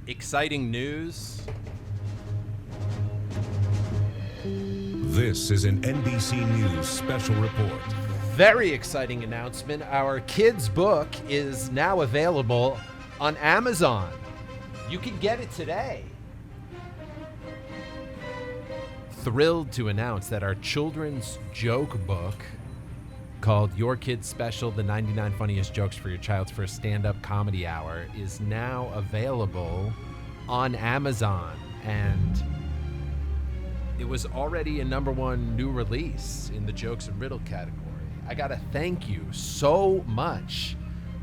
Exciting news. This is an NBC News special report. Very exciting announcement. Our kids' book is now available on Amazon. You can get it today. Thrilled to announce that our children's joke book called Your Kids Special, the 99 Funniest Jokes for Your Child's First Stand-Up Comedy Hour is now available on Amazon. And it was already a #1 new release in the jokes and riddle category. I gotta thank you so much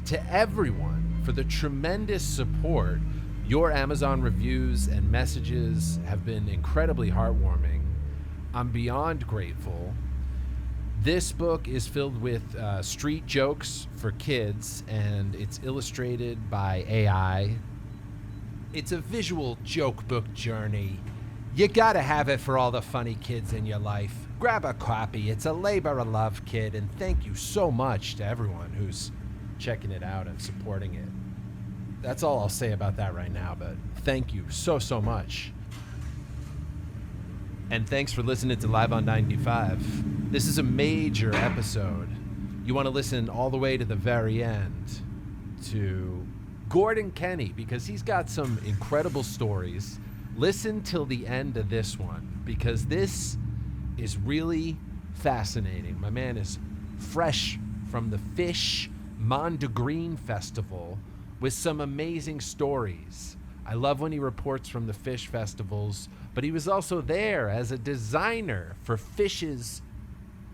to everyone for the tremendous support. Your Amazon reviews and messages have been incredibly heartwarming. I'm beyond grateful. This book is filled with street jokes for kids, and it's illustrated by AI. It's a visual joke book journey. You gotta have it for all the funny kids in your life. Grab a copy. It's a labor of love, kid, and thank you so much to everyone who's checking it out and supporting it. That's all I'll say about that right now, but thank you so much. And thanks for listening to Live on 95. This is a major episode. You want to listen all the way to the very end to Gordon Kenny, because he's got some incredible stories. Listen till the end of this one, because this is really fascinating. My man is fresh from the Phish Mondegreen Festival with some amazing stories. I love when he reports from the Phish festivals, but he was also there as a designer for Phish's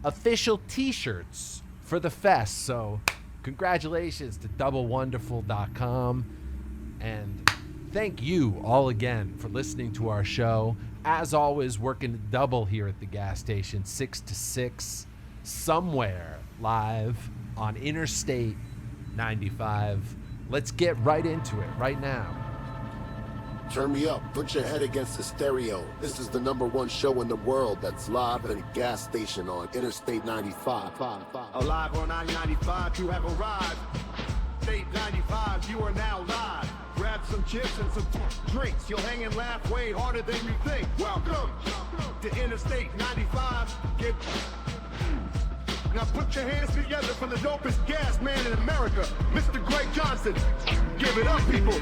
official t-shirts for the fest. So congratulations to doublewonderful.com, and thank you all again for listening to our show. As always, working double here at the gas station, 6 to 6, somewhere live on Interstate 95. Let's get right into it right now. Turn me up, put your head against the stereo. This is the #1 show in the world that's live at a gas station on Interstate 95. Alive on 95, you have arrived. State 95, you are now live. Grab some chips and some drinks. You'll hang and laugh way harder than you think. Welcome to Interstate 95. Now put your hands together for the dopest gas man in America, Mr. Greg Johnson. Give it up, people.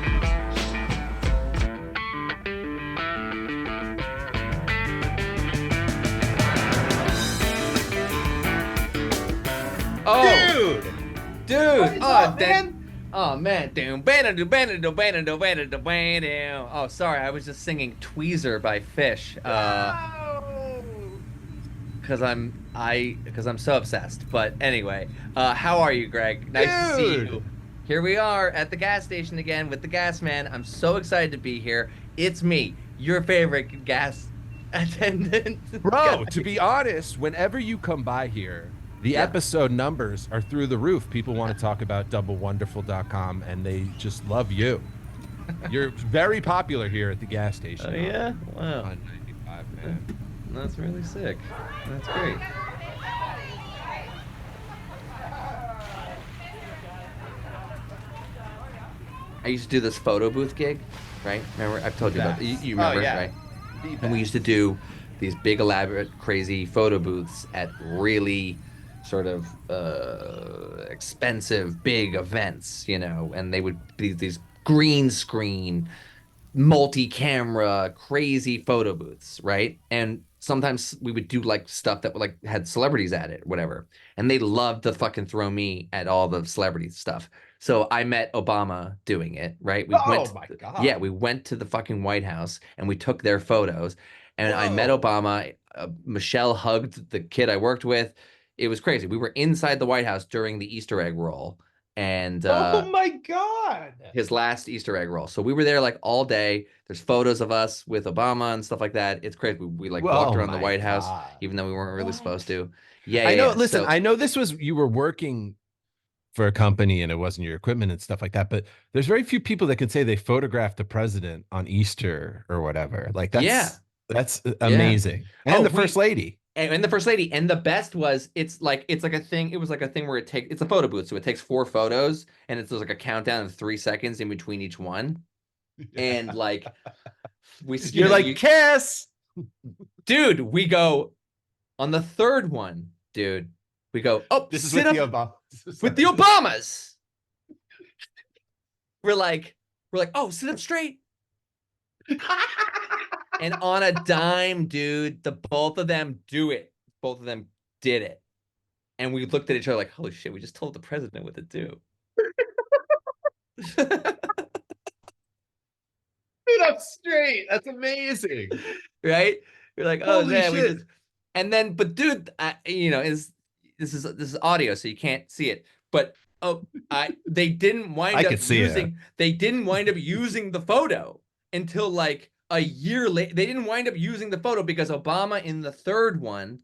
Oh, dude! What is up, man? Oh man! Oh, sorry, I was just singing "Tweezer" by Phish. Because I'm so obsessed. But anyway, how are you, Greg? Nice to see you. Here we are at the gas station again with the gas man. I'm so excited to be here. It's me, your favorite gas attendant. Bro, to be honest, whenever you come by here, the episode numbers are through the roof. People want to talk about doublewonderful.com, and they just love you. You're very popular here at the gas station. Oh, yeah? Wow. On 95, man. That's really sick. That's great. I used to do this photo booth gig, right? Remember? I've told you about it. You remember, right? And we used to do these big, elaborate, crazy photo booths at really sort of expensive, big events, you know, and they would be these green screen, multi-camera, crazy photo booths, right? And sometimes we would do like stuff that like had celebrities at it, whatever. And they loved to fucking throw me at all the celebrity stuff. So I met Obama doing it, right? We my God. Yeah, we went to the fucking White House and we took their photos. And I met Obama. Michelle hugged the kid I worked with. It was crazy. We were inside the White House during the Easter egg roll. And oh my God. his last Easter egg roll. So we were there like all day. There's photos of us with Obama and stuff like that. It's crazy. We like walked around the White House, even though we weren't really supposed to. Yeah, I know. yeah. Listen, So, I know this was, you were working for a company and it wasn't your equipment and stuff like that, but there's very few people that can say they photographed the president on Easter or whatever. Like that's amazing. And the first lady. And the first lady. And the best was it's like a thing. It was like a thing where it's a photo booth. So it takes 4 photos and it's like a countdown of 3 seconds in between each one. And like You're like, kiss. dude, we go on the third one, dude. We go, oh, This is sit with up the Obama. with the Obamas. We're like, oh, sit up straight. And on a dime, dude, the both of them do it. Both of them did it. And we looked at each other like, holy shit, we just told the president what to do. Sit up straight. That's amazing. Right? We're like, oh, Holy man, we shit. just. And then, but dude, you know, this is audio, so you can't see it. But they didn't wind I up could see it. using. They didn't wind up using the photo until like a year later. They didn't wind up using the photo because Obama in the third one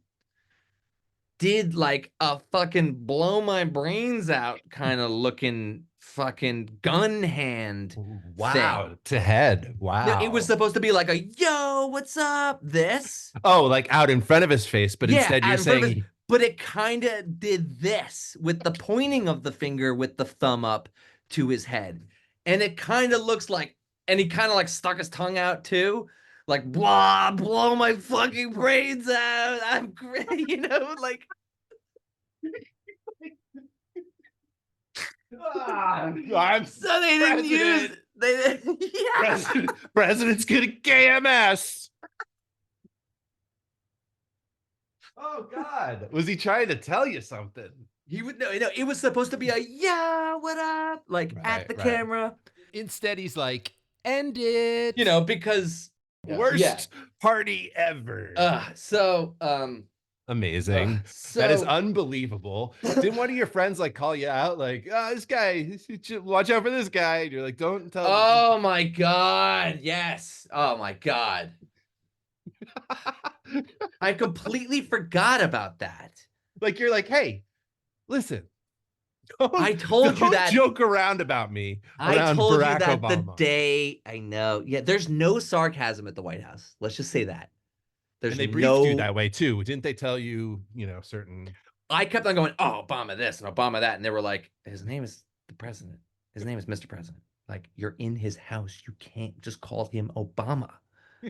did like a fucking blow my brains out kind of looking fucking gun hand Wow. thing. To head. Wow. No, it was supposed to be like a yo, what's up? This. Oh, like out in front of his face, but instead you're saying but it kind of did this with the pointing of the finger with the thumb up to his head. And it kind of looks like, and he kind of like stuck his tongue out too. Like, blah, blow my fucking brains out. I'm great, you know, like. I'm So they didn't use. They yeah. President's getting KMS. Oh God! Was he trying to tell you something? He would no. It was supposed to be a yeah, what up, like at the camera. Instead, he's like, end it. You know, because worst party ever. Amazing. That is unbelievable. Didn't one of your friends like call you out? Like, oh, this guy, watch out for this guy. And you're like, don't tell. Oh my God. Yes. Oh my God. I completely forgot about that. Like, you're like, hey, listen. I told you that. Joke around about me. I told Barack you that Obama. the day. I know. Yeah, there's no sarcasm at the White House. Let's just say that. There's and they briefed you that way too. Didn't they tell you, certain. I kept on going, oh, Obama this and Obama that. And they were like, his name is the president. His name is Mr. President. Like, you're in his house. You can't just call him Obama.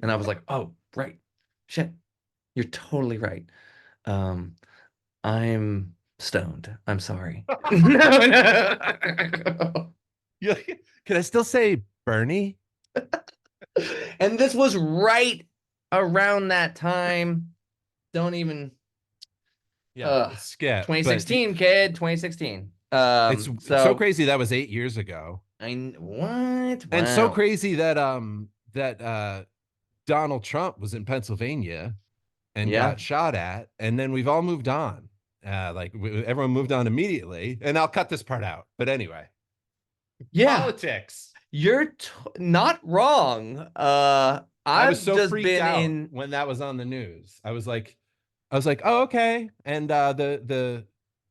And I was like, oh, right. Shit. You're totally right. I'm stoned. I'm sorry. No. Can I still say Bernie? And this was right around that time. Don't even. Skip. 2016, kid. 2016. It's so crazy that was 8 years ago. What? Wow. And so crazy that Donald Trump was in Pennsylvania and got shot at, and then we've all moved on. Everyone moved on immediately, and I'll cut this part out. But anyway, politics. You're not wrong. I was so freaked out when that was on the news. I was like, oh, okay. And the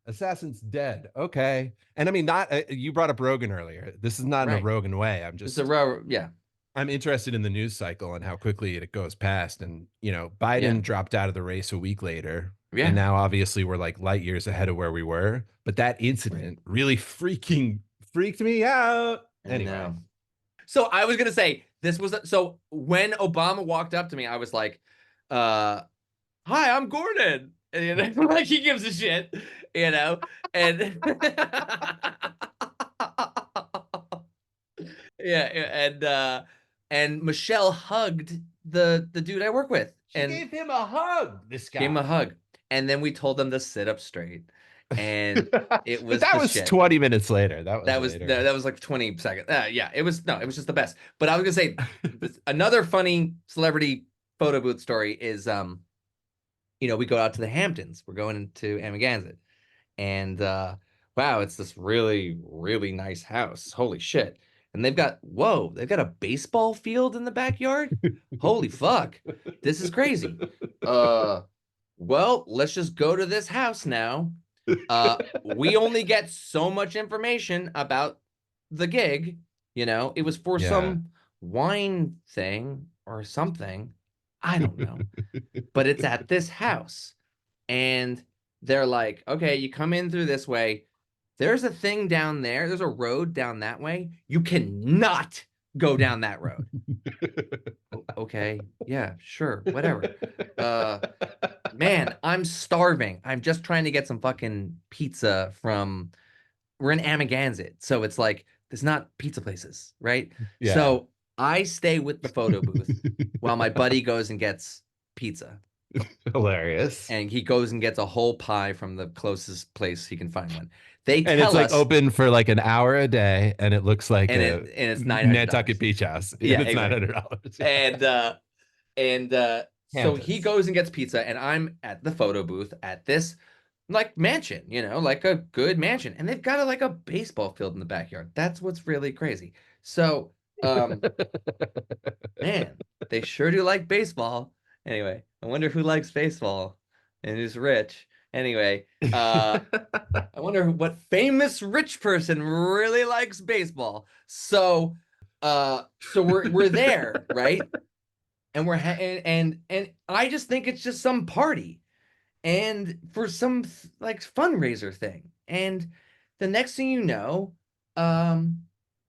assassin's dead. Okay. And I mean, not you brought up Rogan earlier. This is not in a Rogan way. I'm just I'm interested in the news cycle and how quickly it goes past. And Biden dropped out of the race a week later. Yeah. And now obviously we're like light years ahead of where we were. But that incident really freaked me out. Anyway. So I was gonna say so when Obama walked up to me, I was like, hi, I'm Gordon. And like he gives a shit, and and Michelle hugged the dude I work with. She gave him a hug. This guy gave him a hug. And then we told them to sit up straight. And it was that was shit. 20 minutes later. That was like 20 seconds. It was just the best. But I was gonna say another funny celebrity photo booth story is we go out to the Hamptons. We're going into Amagansett, and wow, it's this really, really nice house. Holy shit. And they've got a baseball field in the backyard. Holy fuck. This is crazy. Well, let's just go to this house now. We only get so much information about the gig. It was for some wine thing or something. I don't know. But it's at this house. And they're like, okay, you come in through this way. There's a thing down there. There's a road down that way. You cannot go down that road. Okay, yeah, sure, whatever. Man, I'm starving. I'm just trying to get some fucking pizza from. We're in Amagansett, so it's like there's not pizza places, right? Yeah. So I stay with the photo booth while my buddy goes and gets pizza, Hilarious. and he goes and gets a whole pie from the closest place he can find one. They And tell it's like us, open for like an hour a day, and it looks like and a it's Nantucket $900. Beach house. Yeah, And it's exactly. $900. And so he Hamptons. goes and gets pizza, and I'm at the photo booth at this like mansion, like a good mansion, and they've got like a baseball field in the backyard. That's what's really crazy. So, man, they sure do like baseball. Anyway, I wonder who likes baseball and who's rich. Anyway, I wonder what famous rich person really likes baseball. So we're there, right? And and I just think it's just some party and for some like fundraiser thing. And the next thing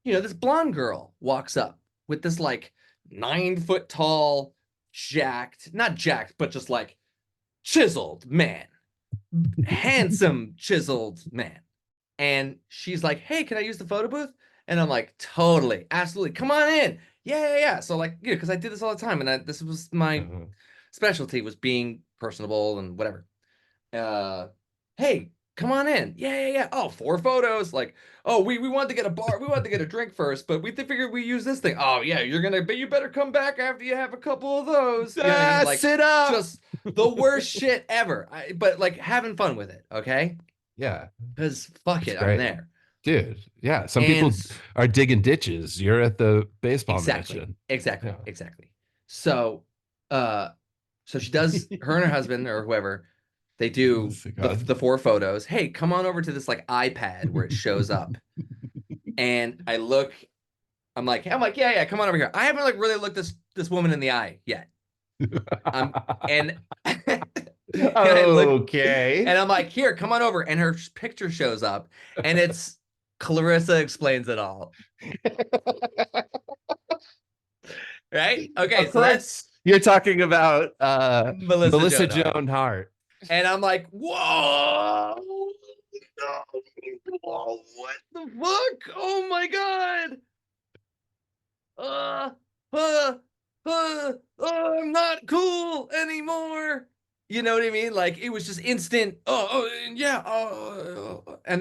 this blonde girl walks up with this like 9 foot tall, not jacked, but just like chiseled man, handsome chiseled man. And she's like, "Hey, can I use the photo booth?" And I'm like, "Totally, absolutely, come on in." Yeah. So like, because I did this all the time, and this was my specialty, was being personable and whatever. Hey, come on in. Yeah. Oh, 4 photos. Like, oh, we wanted to get we wanted to get a drink first, but we figured we use this thing. Oh yeah, but you better come back after you have a couple of those. You know what I mean? Like, Sit up. just the worst shit ever. But like having fun with it, okay? Yeah. Because fuck it, I'm great. there. Dude, yeah. Some people are digging ditches. You're at the baseball mansion. Exactly. So she does, her and her husband or whoever, they do the 4 photos. Hey, come on over to this like iPad where it shows up. And I look, I'm like, yeah, come on over here. I haven't like really looked this woman in the eye yet. And okay. And I'm like, here, come on over. And her picture shows up, and it's Clarissa Explains It All. Right? Okay, so that's you're talking about Melissa Joan Hart. And I'm like, whoa, no, what the fuck? Oh my god. I'm not cool anymore. You know what I mean? Like, it was just instant. And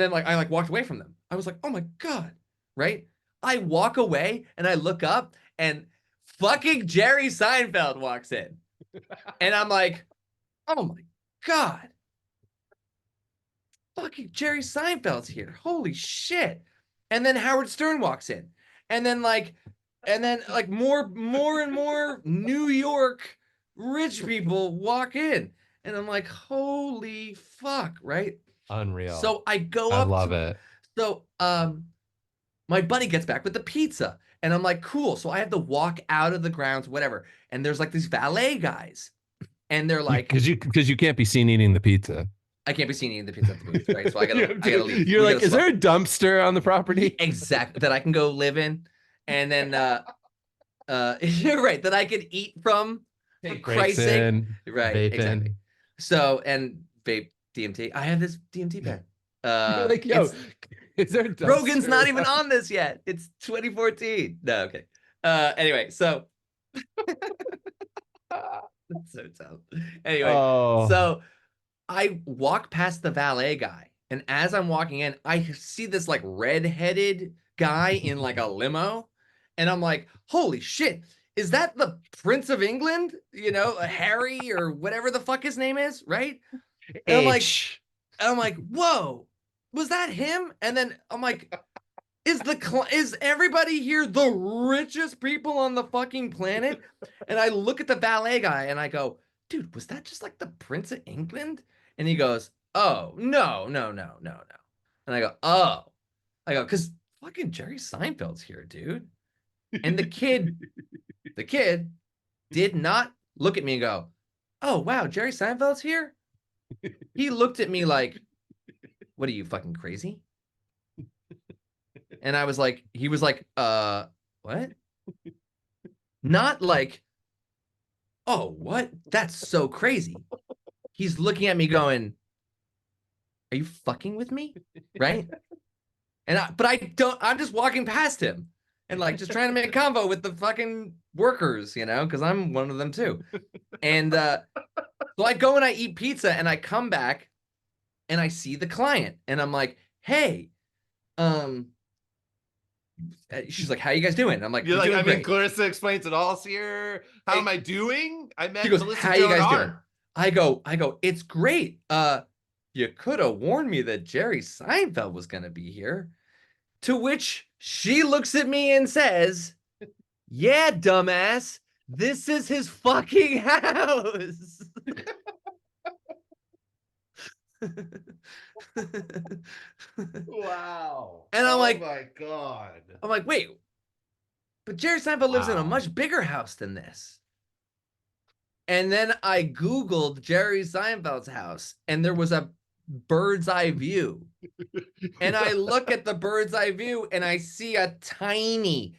then like I like walked away from them. I was like, oh my god, right? I walk away and I look up and fucking Jerry Seinfeld walks in, and I'm like, oh my god, fucking Jerry Seinfeld's here. Holy shit! And then Howard Stern walks in, and then like more and more New York rich people walk in, and I'm like, holy fuck, right? Unreal. So I go up. I love it. So my buddy gets back with the pizza, and I'm like, cool. So I have to walk out of the grounds, whatever. And there's like these valet guys, and they're like, because you can't be seen eating the pizza. I can't be seen eating the pizza at the booth, right? So I gotta leave. You're like, is there a dumpster on the property? Exactly, that I can go live in, and then you're right, that I could eat from. For Christ's sake. Right, exactly. So, and vape DMT. I have this DMT pen. Like, yo, is there a dumpster? Rogan's not even on this yet. It's 2014. No, okay. Anyway, so that's so tough. Anyway, so I walk past the valet guy, and as I'm walking in, I see this like red-headed guy in like a limo, and I'm like, holy shit. Is that the Prince of England? Harry or whatever the fuck his name is, right? And I'm like, whoa, was that him? And then I'm like, is everybody here the richest people on the fucking planet? And I look at the valet guy and I go, dude, was that just like the Prince of England? And he goes, oh, no. And I go, because fucking Jerry Seinfeld's here, dude. And the kid did not look at me and go, oh, wow, Jerry Seinfeld's here? He looked at me like, what are you, fucking crazy? And he was like, what? Not like, oh, what? That's so crazy. He's looking at me going, are you fucking with me? Right? But I don't, I'm just walking past him and like just trying to make a convo with the fucking workers, you know, because I'm one of them too. And so I go and I eat pizza and I come back and I see the client and I'm like, hey, she's like, how you guys doing? And I'm like, You're we're like, doing I mean, great. Clarissa explains it all here. How am I doing? I met She goes, Melissa how you Joan guys Hart. doing? I go, it's great. You could have warned me that Jerry Seinfeld was gonna be here. To which she looks at me and says, yeah, dumbass, this is his fucking house. Wow. And I'm like, my God. I'm like, wait, but Jerry Seinfeld lives in a Wow. much bigger house than this. And then I Googled Jerry Seinfeld's house, and there was a bird's eye view. And I look at the bird's eye view, and I see a tiny.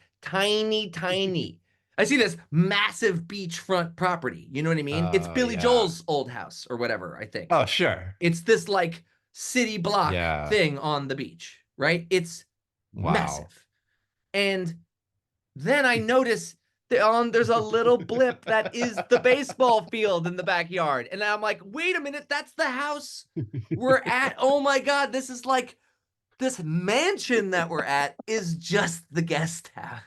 I see this massive beachfront property. You know what I mean? It's Oh, Billy yeah. Joel's old house or whatever, I think. Oh, sure. It's this like city block Yeah. thing on the beach, right? It's Wow. massive. And then I notice there's a little blip that is the baseball field in the backyard. And I'm like, wait a minute, that's the house we're at. Oh my God, this is like, this mansion that we're at is just the guest house.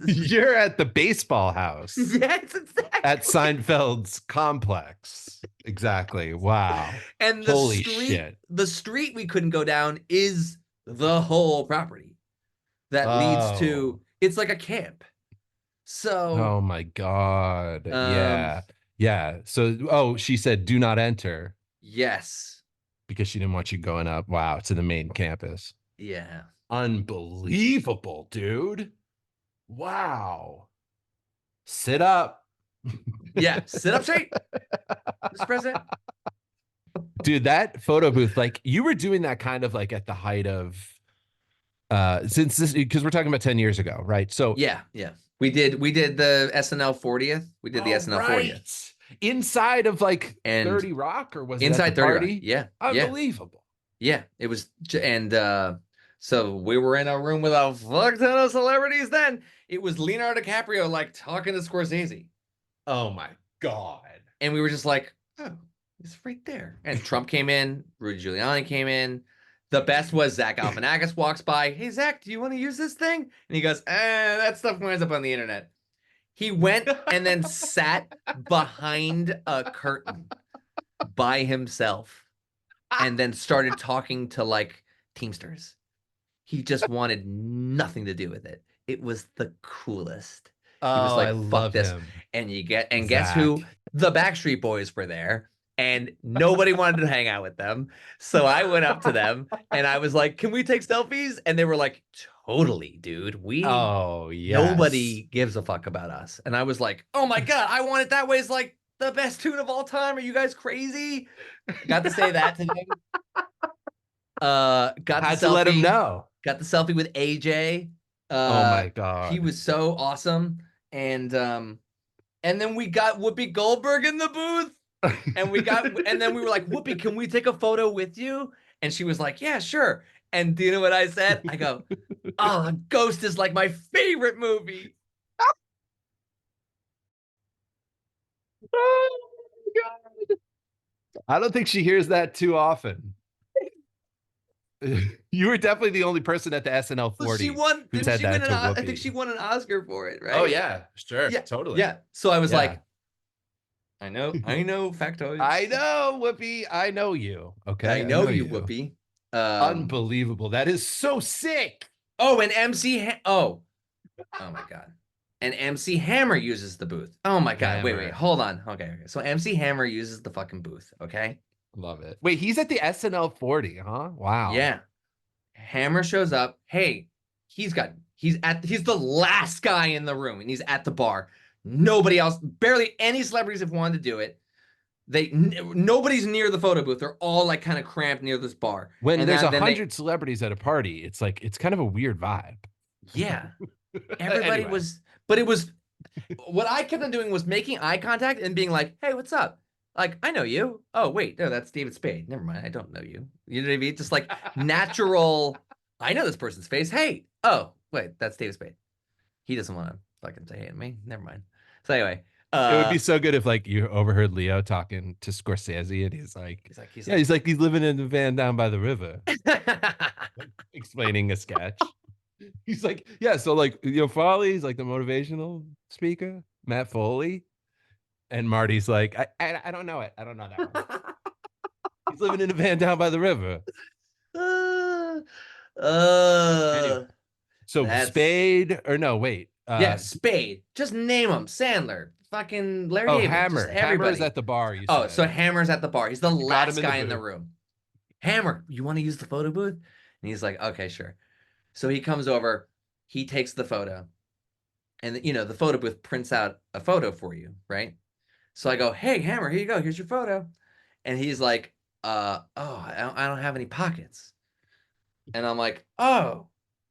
You're at the baseball house Yes, exactly. at Seinfeld's complex. Exactly. Wow. And the Holy street, shit. the street we couldn't go down is the whole property that leads to, it's like a camp. So, oh my God. Yeah. Yeah. So, she said, do not enter yes. because she didn't want you going up. Wow. To the main campus. Yeah. Unbelievable, dude. Wow. Sit up. Yeah. Sit up straight, Mr. President. Dude, that photo booth, like you were doing that kind of like at the height of, since this, because we're talking about 10 years ago, right? So Yeah. We did the SNL 40th. We did the SNL 40th. Inside of like And 30 Rock, or was inside it at the 30 party? Rock. Yeah. Unbelievable. Yeah. It was, and so we were in a room with a fuck ton of celebrities then. It was Leonardo DiCaprio like talking to Scorsese. Oh my God. And we were just like, oh, it's right there. And Trump came in, Rudy Giuliani came in. The best was Zach Galifianakis walks by. Hey, Zach, do you want to use this thing? And he goes, that stuff winds up on the internet. He went and then sat behind a curtain by himself and then started talking to like Teamsters. He just wanted nothing to do with it. It was the coolest. He was like, I fuck love this. him. And guess who? The Backstreet Boys were there. And nobody wanted to hang out with them. So I went up to them and I was like, can we take selfies? And they were like, totally, dude. Nobody gives a fuck about us. And I was like, oh my God, I Want It That Way is like the best tune of all time. Are you guys crazy? Got to say that to them. Had to let him know. Got the selfie with AJ. Oh my God. He was so awesome. And then we got Whoopi Goldberg in the booth. And then we were like, Whoopi, can we take a photo with you? And she was like, yeah, sure. And do you know what I said? I go, oh, Ghost is like my favorite movie. Oh my God. I don't think she hears that too often. You were definitely the only person at the SNL 40 Well, she won. who said that to I Whoopi. think she won an Oscar for it, right? Oh yeah, sure, Yeah, totally. Yeah. So I was Yeah. like, I know factoids. I know, Whoopi. I know you. Okay, I know you, Whoopi. Unbelievable. That is so sick. Oh, and oh my God. And MC Hammer uses the booth. Oh my God. Hammer. Wait. Hold on. Okay. So MC Hammer uses the fucking booth. Okay. Love it. Wait, he's at the SNL 40, huh? Wow. Yeah. Hammer shows up. Hey, he's the last guy in the room and he's at the bar. Nobody else, barely any celebrities have wanted to do it. Nobody's near the photo booth. They're all like kind of cramped near this bar. When And there's then 100 celebrities at a party, it's kind of a weird vibe. Yeah. Everybody Anyway. was, but it was, what I kept on doing was making eye contact and being like, "Hey, what's up? Like, I know you. Oh, wait, no, that's David Spade. Never mind, I don't know you. You know what I mean? Just like natural. I know this person's face. Hey, oh, wait, that's David Spade. He doesn't want to fucking say hey to me. Never mind. So anyway, It would be so good if like you overheard Leo talking to Scorsese and he's like, he's living in the van down by the river, explaining a sketch. He's like, yeah, so like, Farley's like the motivational speaker, Matt Foley. And Marty's like, I don't know it. I don't know that one. He's living in a van down by the river. Anyway, so Spade or no, wait. Yeah, Spade. Just name them. Sandler. Fucking Larry David. Hammer. Just everybody. Hammer's at the bar. Oh, so Hammer's at the bar. He's the last guy in the room. Hammer, you want to use the photo booth? And he's like, okay, sure. So he comes over. He takes the photo. And, the photo booth prints out a photo for you, right? So I go, hey, Hammer, here you go. Here's your photo. And he's like, I don't have any pockets. And I'm like, oh.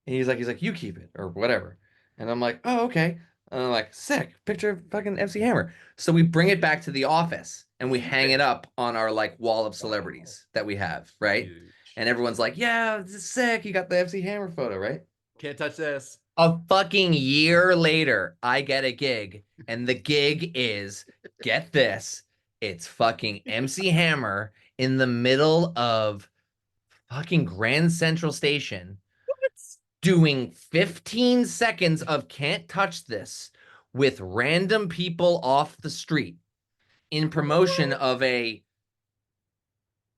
And he's like, you keep it or whatever. And I'm like, oh, okay. And I'm like, sick. Picture of fucking MC Hammer. So we bring it back to the office and we hang it up on our like wall of celebrities that we have, right? Huge. And everyone's like, yeah, this is sick. You got the MC Hammer photo, right? Can't touch this. A fucking year later, I get a gig, and the gig is, get this, it's fucking MC Hammer in the middle of fucking Grand Central Station doing 15 seconds of Can't Touch This with random people off the street in promotion of a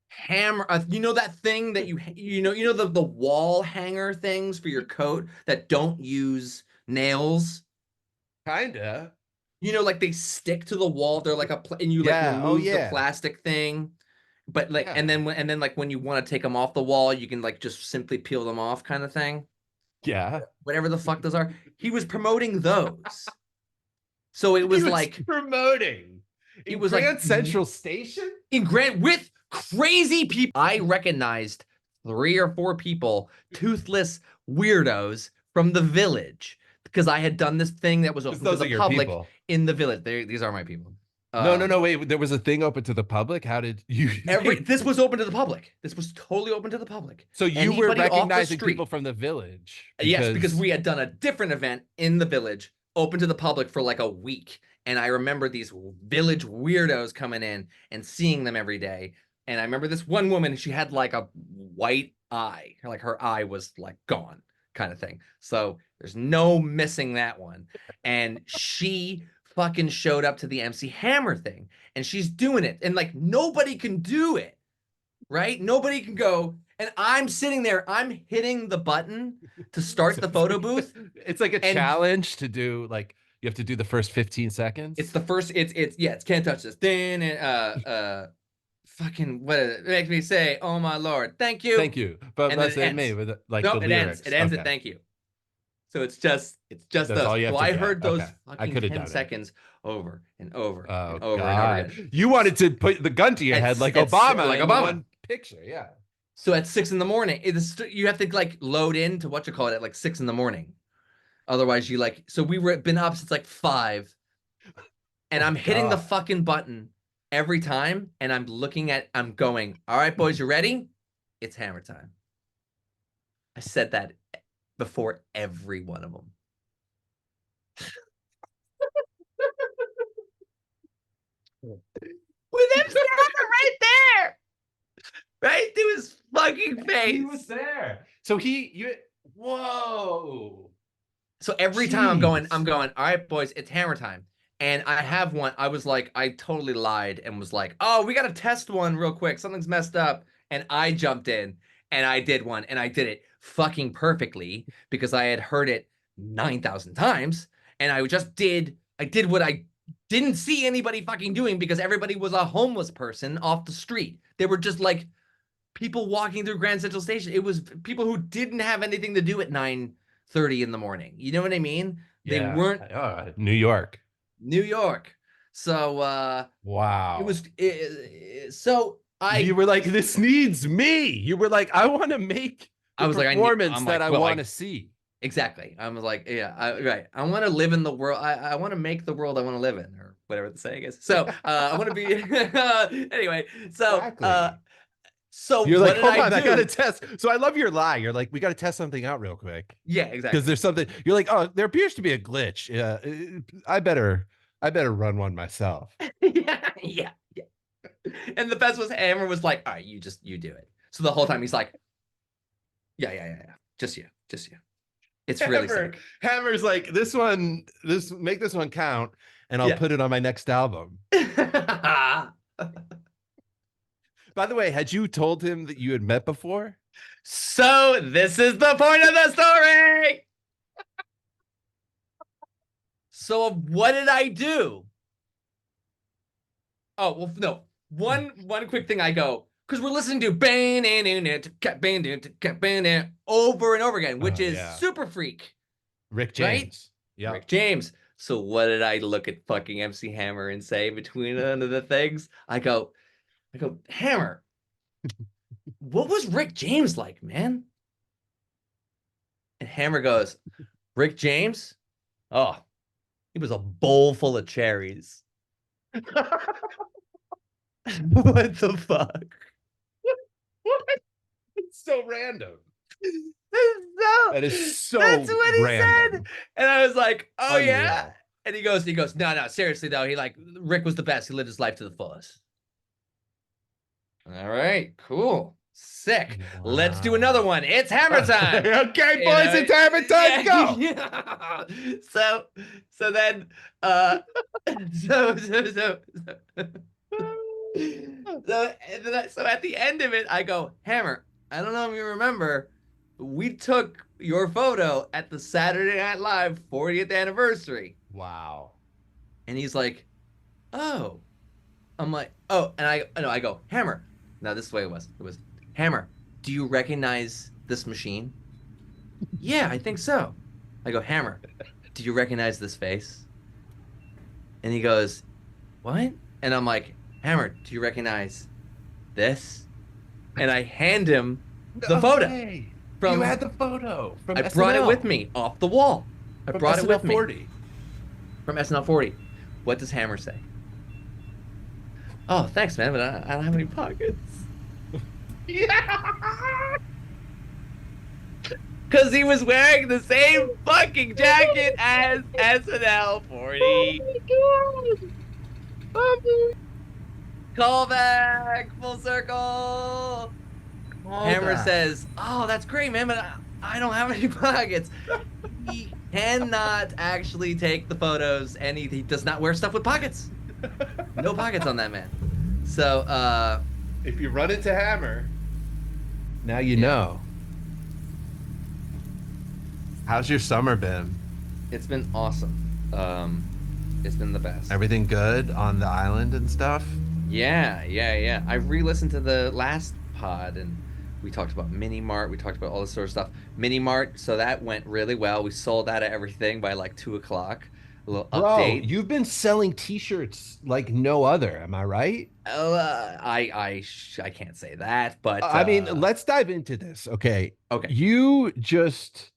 hammer. That thing that the wall hanger things for your coat that don't use nails? Kinda. Like they stick to the wall. They're like and you like remove the plastic thing. But like, and then like when you want to take them off the wall, you can like just simply peel them off, kind of thing. Yeah. Whatever the fuck those are. He was promoting those. So it was like promoting. It was Grand Central Station? In Grand with crazy people. I recognized 3 or 4 people, toothless weirdos from the Village, because I had done this thing that was open to the public in the Village. These are my people. No, wait. There was a thing open to the public. How did you? This was open to the public. This was totally open to the public. So you were recognizing people from the Village? Yes, because we had done a different event in the Village, open to the public for like a week. And I remember these Village weirdos coming in and seeing them every day. And I remember this one woman, she had like a white eye. Like her eye was like gone, kind of thing. So there's no missing that one. And she fucking showed up to the MC Hammer thing. And she's doing it. And like nobody can do it, right? Nobody can go. And I'm sitting there, I'm hitting the button to start the photo booth. It's like a challenge to do, like, you have to do the first 15 seconds. It's the first, it's Can't Touch This. Then, fucking, what it makes me say, oh my Lord, thank you. Thank you. But that's it me with like the lyrics. It ends at thank you. So it's just those. So I heard those fucking 10 seconds over and over and over and over again. You wanted to put the gun to your head like Obama, in one picture, yeah. So at 6 a.m, you have to like load into at like 6 a.m. Otherwise, you like. So we were been up since like 5, and I'm hitting the fucking button every time, and I'm going. All right, boys, you ready? It's hammer time. I said that before every one of them. With MC Hammer right there, right to his fucking face. He was there. So whoa. So every time I'm going, all right, boys, it's hammer time. And I have one. I was like, I totally lied and was like, oh, we got to test one real quick. Something's messed up. And I jumped in and I did one, and I did it fucking perfectly because I had heard it 9,000 times. And I did what I didn't see anybody fucking doing because everybody was a homeless person off the street. They were just like people walking through Grand Central Station. It was people who didn't have anything to do at 9:30 in the morning. You know what I mean? Yeah. They weren't New York. So wow. It was you were like, this needs me. You were like, I want to make the performance that I want to see. Exactly. I was like, yeah, right. I want to live in the world. I want to make the world I want to live in, or whatever the saying is. So I want to be anyway. Exactly. So You're what like, did hold I on, I gotta do? test. So I love your lie. You're like, we gotta test something out real quick Yeah, because exactly. there's something. You're like, oh, there appears to be a glitch. Yeah, I better run one myself. Yeah, yeah, yeah. And the best was Hammer was like, all right, you do it. So the whole time he's like, yeah. Just you. It's really sick. Hammer's like, make this one count, and I'll Yeah. put it on my next album. By the way, had you told him that you had met before? So this is the point of the story. So what did I do? Oh, well, no. One quick thing I go, because we're listening to over and over again, which is Yeah. Super Freak. Rick Right? James. Yeah. Rick James. So what did I look at fucking MC Hammer and say between the things? I go, Hammer, what was Rick James like, man? And Hammer goes, Rick James? Oh, he was a bowl full of cherries. What the fuck? It's so random. No, That is so that's what he random. said. And I was like, oh Unreal. yeah. And he goes, no, seriously though. Rick was the best. He lived his life to the fullest. All right, cool. Sick. Wow. Let's do another one. It's Hammer time. Okay, boys, it's Hammer time. Go. Yeah. So then so at the end of it, I go, Hammer, I don't know if you remember, we took your photo at the Saturday Night Live 40th anniversary. Wow. And he's like, oh. I'm like, oh, and I go, Hammer. No, this is the way it was. It was, Hammer, do you recognize this machine? Yeah, I think so. I go, Hammer, do you recognize this face? And he goes, what? And I'm like, Hammer, do you recognize this? And I hand him the photo. From, you had the photo from I SNL. brought it with me off the wall. I From brought SNL it with 40. me. From SNL 40. What does Hammer say? Oh, thanks, man, but I don't have any pockets. Yeah! Because he was wearing the same fucking jacket as SNL 40. Oh call back, full circle. Hammer says, oh, that's great, man, but I don't have any pockets. He cannot actually take the photos, and he does not wear stuff with pockets. No pockets on that man. So, if you run into Hammer, now you know. How's your summer been? it's been awesome. It's been the best. Everything good on the island and stuff? Yeah. I re-listened to the last pod, and we talked about Mini Mart. We talked about all this sort of stuff. Mini Mart, so that went really well. We sold out of everything by like 2:00. A little update. Bro, you've been selling T-shirts like no other. Am I right? I can't say that, but I mean, let's dive into this. Okay. Okay. You just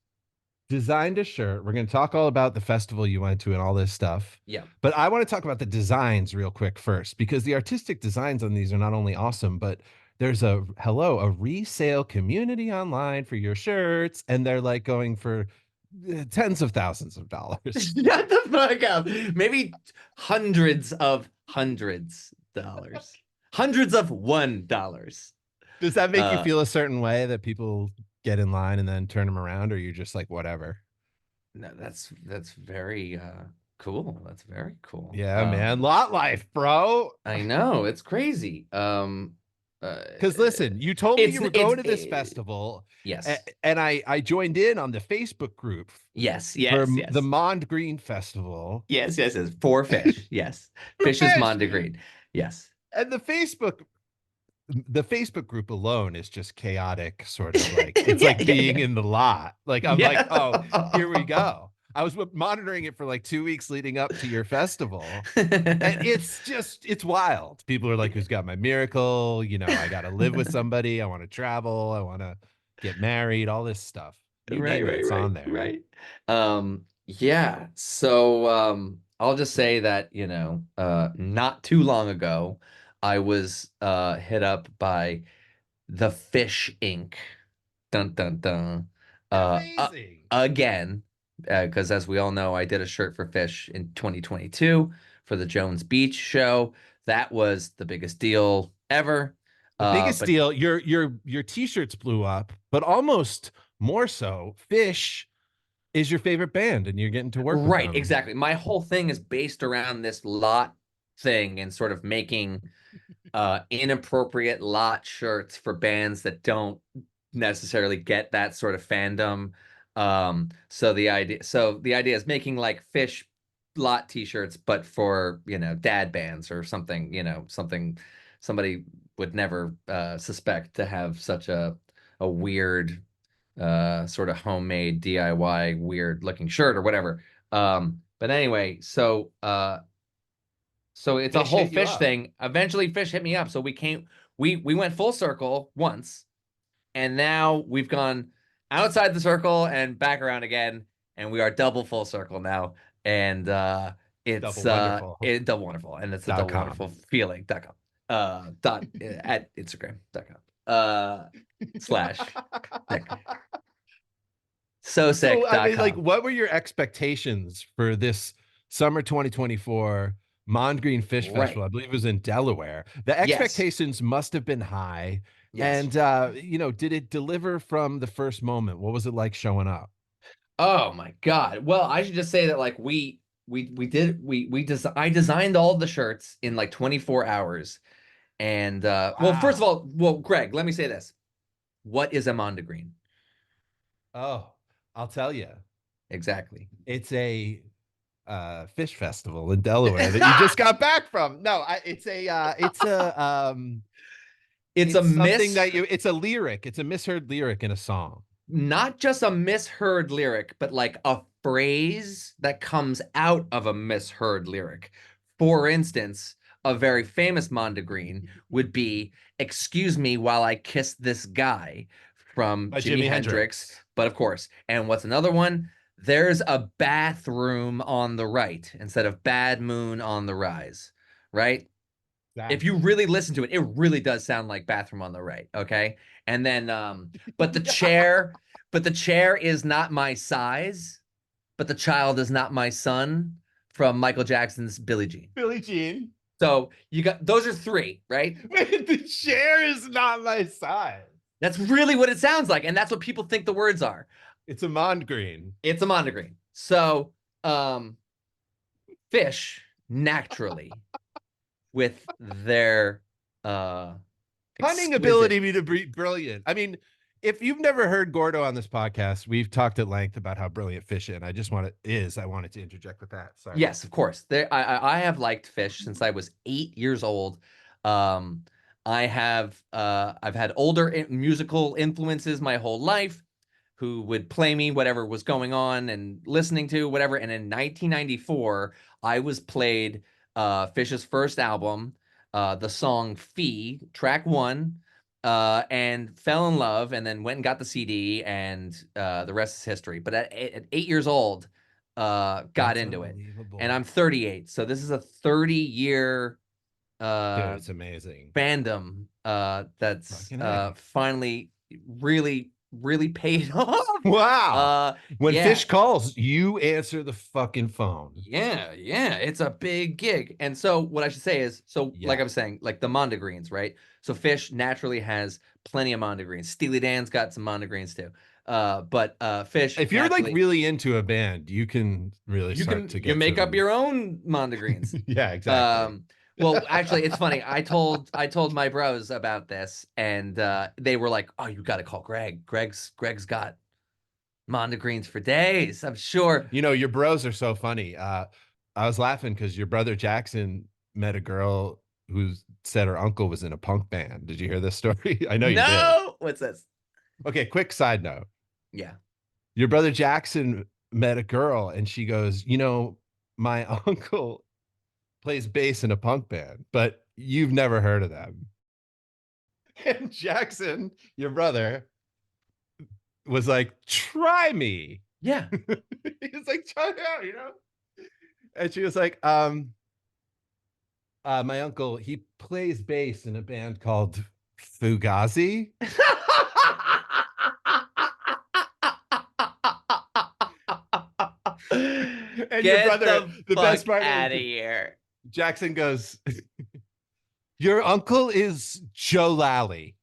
designed a shirt. We're going to talk all about the festival you went to and all this stuff. Yeah. But I want to talk about the designs real quick first, because the artistic designs on these are not only awesome, but there's a resale community online for your shirts, and they're like going for tens of thousands of dollars. Shut the fuck up. Maybe hundreds of dollars. Hundreds of $1. Does that make you feel a certain way that people get in line and then turn them around, or you're just like, whatever? No, that's very cool. That's very cool. Yeah, man. Lot life, bro. I know, it's crazy. Because listen, you told me you were going to this festival. Yes. And I joined in on the Facebook group. Yes. For the Mondegreen Festival. Yes. For Phish. Yes. Phish is Mondegreen. Yes. And the Facebook group alone is just chaotic, sort of like it's like being in the lot. Like I'm like, oh, here we go. I was monitoring it for like 2 weeks leading up to your festival. And it's wild. People are like, who's got my miracle? You know, I got to live with somebody. I want to travel. I want to get married, all this stuff. You Right, name it, right, it's right, on there. right. Yeah. So I'll just say that, not too long ago, I was hit up by the Phish Inc. Dun dun dun. Amazing. Again, because as we all know, I did a shirt for Phish in 2022 for the Jones Beach show. That was the biggest deal ever. The biggest But deal, your t-shirts blew up, but almost more so, Phish is your favorite band and you're getting to work with right, them. exactly. My whole thing is based around this lot thing and sort of making inappropriate lot shirts for bands that don't necessarily get that sort of fandom. So the idea is making like Phish lot t-shirts, but for, dad bands or something, something somebody would never suspect to have such a weird sort of homemade DIY weird looking shirt or whatever. But anyway, so it's a Phish whole hit you Phish up. thing. Eventually Phish hit me up. So we went full circle once, and now we've gone outside the circle and back around again, and we are double full circle now. And it's Double wonderful. double wonderful, and it's a Dot double com. wonderful feeling.com. Dot at Instagram.com. Slash Nick. So sick. So I mean, like, what were your expectations for this summer 2024 Mondegreen Fish Right. Festival? I believe it was in Delaware. The Yes. expectations must have been high. Yes. And did it deliver from the first moment? What was it like showing up? Oh my God. Well, I should just say that like I designed all the shirts in like 24 hours. And well, first of all, Greg, let me say this. What is a Mondegreen? Oh, I'll tell you. Exactly. It's a fish festival in Delaware that you just got back from. No, it's a lyric. It's a misheard lyric in a song. Not just a misheard lyric, but like a phrase that comes out of a misheard lyric. For instance, a very famous Mondegreen would be "Excuse me while I kiss this guy" from By Jimi Jimi Hendrix. But of course, and what's another one? There's a bathroom on the right instead of bad moon on the rise, right? If you really listen to it, it really does sound like bathroom on the right. Okay. And then, but the chair is not my size, but the child is not my son from Michael Jackson's Billie Jean. Billie Jean. So you got, those are three, right? Wait, the chair is not my size. That's really what it sounds like. And that's what people think the words are. It's a Mondegreen. It's a Mondegreen. So, Phish naturally with their Punning exquisite- ability to be brilliant. I mean, if you've never heard Gordo on this podcast, we've talked at length about how brilliant Phish is. I wanted to interject with that. Sorry. Yes, of course. I have liked Phish since I was 8 years old. I've had older musical influences my whole life who would play me whatever was going on and listening to whatever. And in 1994, I was played Phish's first album, the song Fee, track 1, and fell in love, and then went and got the CD, and the rest is history. But at 8 years old, got into it, and I'm 38, so this is a 30-year Dude, it's amazing fandom that's finally really paid off. Wow. When yeah. Phish calls, you answer the fucking phone. Yeah, it's a big gig. And so what I should say is, like I was saying, like the Mondegreens, right? So Phish naturally has plenty of Mondegreens. Steely Dan's got some Mondegreens too. But Phish, if you're like really into a band, you can really you make up your own Mondegreens. Yeah, exactly. Well, actually, it's funny. I told my bros about this, and they were like, "Oh, you got to call Greg. Greg's got Mondegreens for days. I'm sure." Your bros are so funny. I was laughing because your brother Jackson met a girl who said her uncle was in a punk band. Did you hear this story? I know you did. No. What's this? Okay, quick side note. Yeah. Your brother Jackson met a girl, and she goes, my uncle plays bass in a punk band, but you've never heard of them. And Jackson, your brother, was like, try me. Yeah. He was like, try me out, you know? And she was like, my uncle, he plays bass in a band called Fugazi. And your Get brother, the best part out of is here. Jackson goes, your uncle is Joe Lally.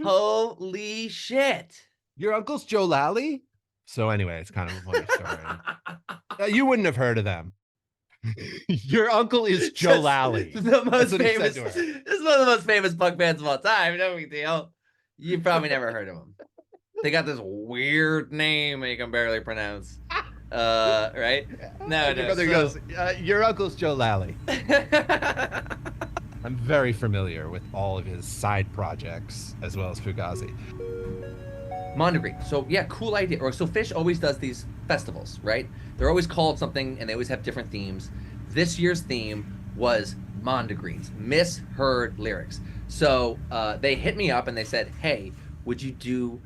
Holy shit. Your uncle's Joe Lally? So anyway, it's kind of a funny story. You wouldn't have heard of them. Your uncle is Joe Just Lally. The most what he famous. said to This her. is one of the most famous punk bands of all time. No big deal. You probably never heard of them. They got this weird name you can barely pronounce. Right? No, And your brother goes, your uncle's Joe Lally. I'm very familiar with all of his side projects as well as Fugazi. Mondegreen. So yeah, cool idea. Or so Phish always does these festivals, right? They're always called something, and they always have different themes. This year's theme was Mondegreens, misheard lyrics. So they hit me up and they said, "Hey, would you do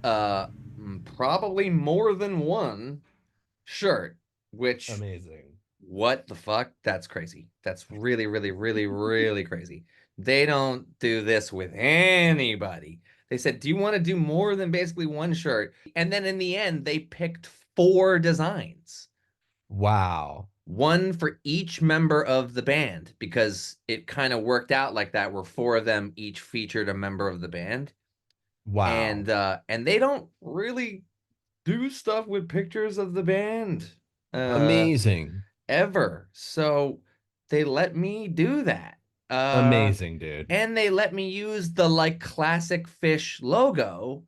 probably more than one shirt?" Which Amazing. what the fuck? That's crazy. That's really, really, really, really crazy. They don't do this with anybody. They said, do you want to do more than basically one shirt? And then in the end, they picked 4 designs. Wow. One for each member of the band, because it kind of worked out like that, where 4 of them each featured a member of the band. Wow. And they don't really do stuff with pictures of the band. Amazing. Ever. So they let me do that. Amazing, dude. And they let me use the like classic Phish logo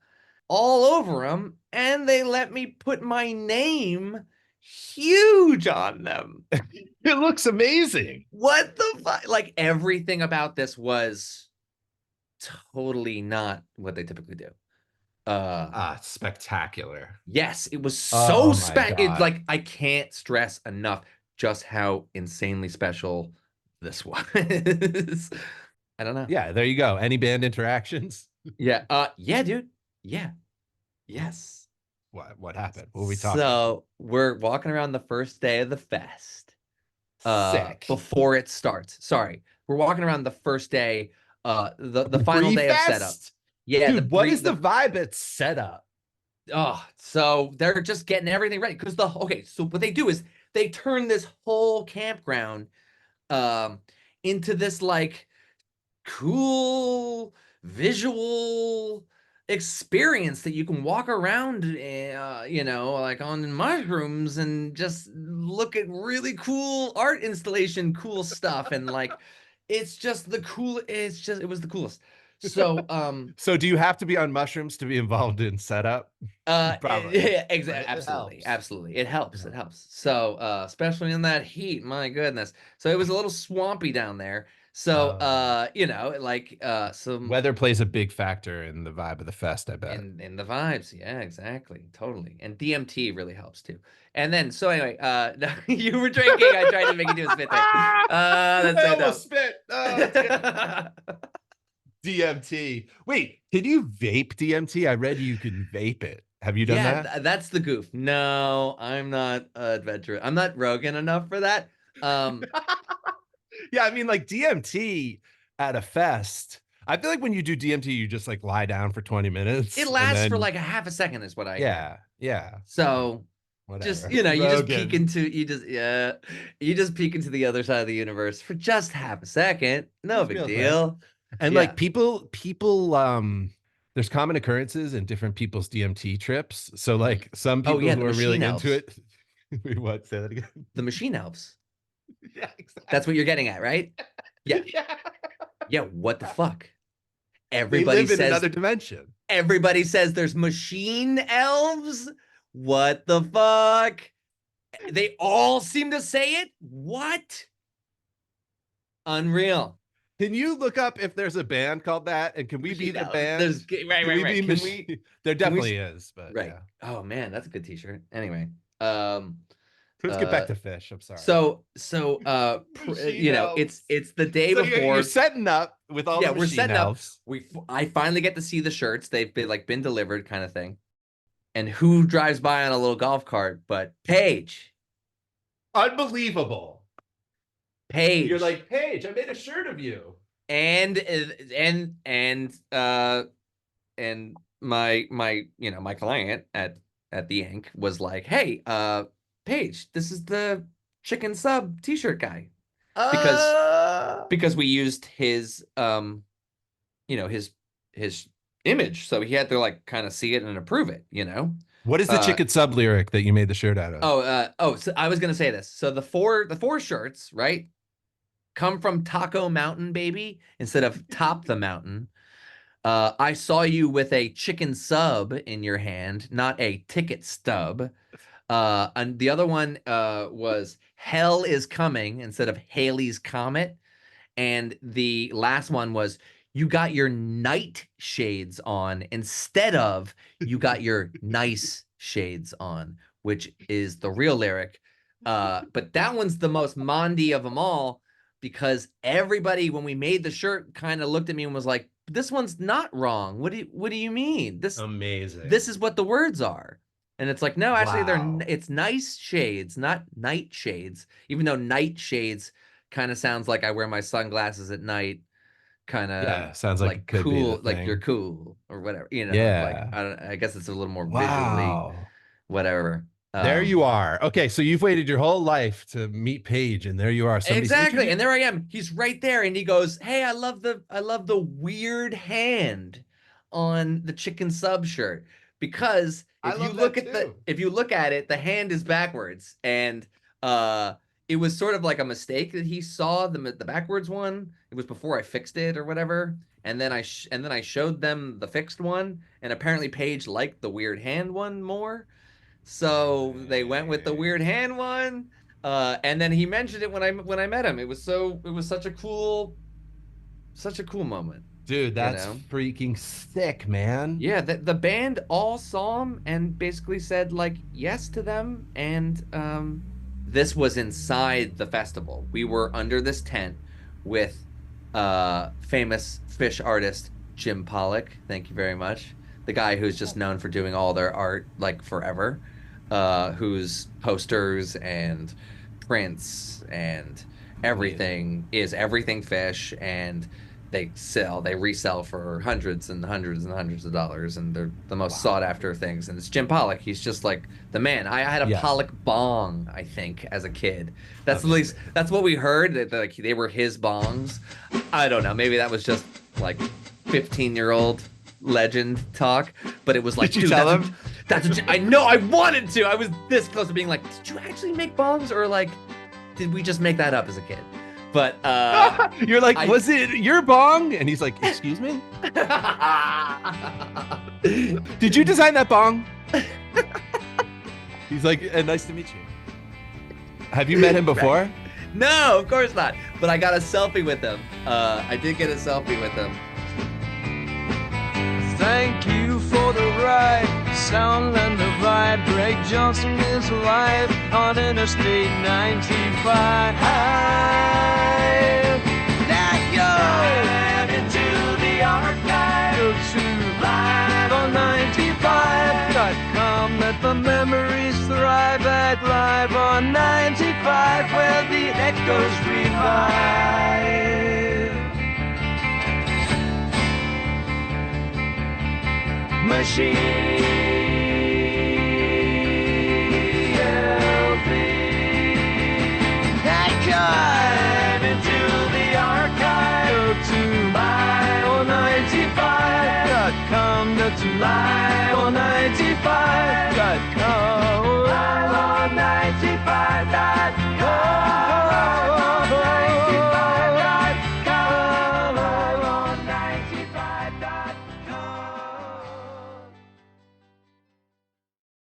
all over them, and they let me put my name huge on them. It looks amazing. What the fuck? Like everything about this was totally not what they typically do. Spectacular. Yes, it was Oh so my it's God. like I can't stress enough just how insanely special this was. I don't know. Yeah, there you go. Any band interactions? Yeah. Yeah, dude. Yeah. Yes. What happened? What were we talking? So we're walking around the first day of the fest. Sick. Before it starts. Sorry. We're walking around the first day, the final day of setup. Pre-fest? Yeah, Dude, what is the vibe at setup? Oh, so they're just getting everything ready. Because so what they do is they turn this whole campground into this like cool visual experience that you can walk around, like on mushrooms and just look at really cool art installation, cool stuff. And like, it was the coolest. So, So do you have to be on mushrooms to be involved in setup? Probably. Yeah, Right? absolutely, It helps. absolutely. It helps. Yeah. It helps. So, especially in that heat, my goodness. So it was a little swampy down there. So, some Weather plays a big factor in the vibe of the fest, I bet. in the vibes. Yeah, exactly. Totally. And DMT really helps too. And then, so anyway, you were drinking. I tried to make you do a spit thing. That's I so almost spit. dumb. DMT. Wait, can you vape DMT? I read you can vape it. Have you done Yeah, that? that's the goof. No, I'm not adventurous. I'm not Rogan enough for that. Yeah, I mean, like DMT at a fest. I feel like when you do DMT, you just like lie down for 20 minutes. It and lasts for then- like a half a second, is what I hear. Yeah, yeah. So Whatever. just you just peek Rogan. into you just peek into the other side of the universe for just half a second. No It's big real quick. deal. And Yeah. like people there's common occurrences in different people's DMT trips. So like some people yeah, who the are really machine into it. Wait, what? Say that again. The machine elves. Yeah, exactly. That's what you're getting at, right? Yeah. Yeah. Yeah. What the fuck? They Everybody live in says another dimension. everybody says there's machine elves. What the fuck? They all seem to say it. What? Unreal. Can you look up if there's a band called that? And can we be the band? There's right. Can we be Can we? There definitely is, but Right. yeah. Oh man, that's a good t-shirt. Anyway, Let's get back to Phish. I'm sorry. You know, it's the day So before. you're setting up with all the we're machine setting elves. up. I finally get to see the shirts. They've been delivered, kind of thing. And who drives by on a little golf cart but Paige? Unbelievable. Paige. You're like, Paige, I made a shirt of you. And my my client at the Ink was like, hey, Paige, this is the chicken sub t-shirt guy. Because we used his his image, so he had to like kind of see it and approve it, What is the chicken sub lyric that you made the shirt out of? So I was gonna say this. So the four shirts, right, come from Taco Mountain, baby, instead of Top the Mountain. I saw you with a chicken sub in your hand, not a ticket stub. And the other one was Hell is Coming instead of Haley's Comet. And the last one was you got your night shades on instead of you got your nice shades on, which is the real lyric. But that one's the most Mondi of them all, because everybody, when we made the shirt, kind of looked at me and was like, this one's not wrong. What do you mean? Amazing. This is what the words are. And it's like, no, actually, Wow. it's nice shades, not night shades. Even though night shades kind of sounds like I wear my sunglasses at night, kind of. Yeah, sounds like it could be cool, the like thing. you're cool or whatever. Yeah. Like I guess it's a little more Wow. visually, whatever. There you are. Okay, so you've waited your whole life to meet Paige, and there you are. Exactly, and there I am. He's right there, and he goes, "Hey, I love the weird hand on the chicken sub shirt, because if you look at it, the hand is backwards, and it was sort of like a mistake that he saw the backwards one. It was before I fixed it or whatever, and then I showed them the fixed one, and apparently Paige liked the weird hand one more." So they went with the weird hand one, and then he mentioned it when I met him. It was such a cool moment. Dude, that's freaking sick, man. Yeah, the band all saw him and basically said like yes to them, and this was inside the festival. We were under this tent with famous Phish artist Jim Pollock. Thank you very much. The guy who's just known for doing all their art like forever. Whose posters and prints and everything is everything Phish, and they resell for hundreds and hundreds and hundreds of dollars, and they're the most sought after things. And it's Jim Pollock. He's just like the man. I had a Pollock bong, I think, as a kid. That's at least that's what we heard, that like they were his bongs. I don't know, maybe that was just like 15-year-old legend talk, but it was like, did you tell him? That's what I know. I wanted to. I was this close to being like, did you actually make bongs, or like, did we just make that up as a kid? But you're like, was it your bong? And he's like, excuse me? Did you design that bong? He's like, nice to meet you. Have you met him before? No, of course not. But I got a selfie with him. I did get a selfie with him. Thank you for the ride, sound and the vibe. Greg Johnson is live on Interstate 95. Now go into the archive. Go to liveon95.com. Let the memories thrive at Live on 95, where the echoes revive. Machine.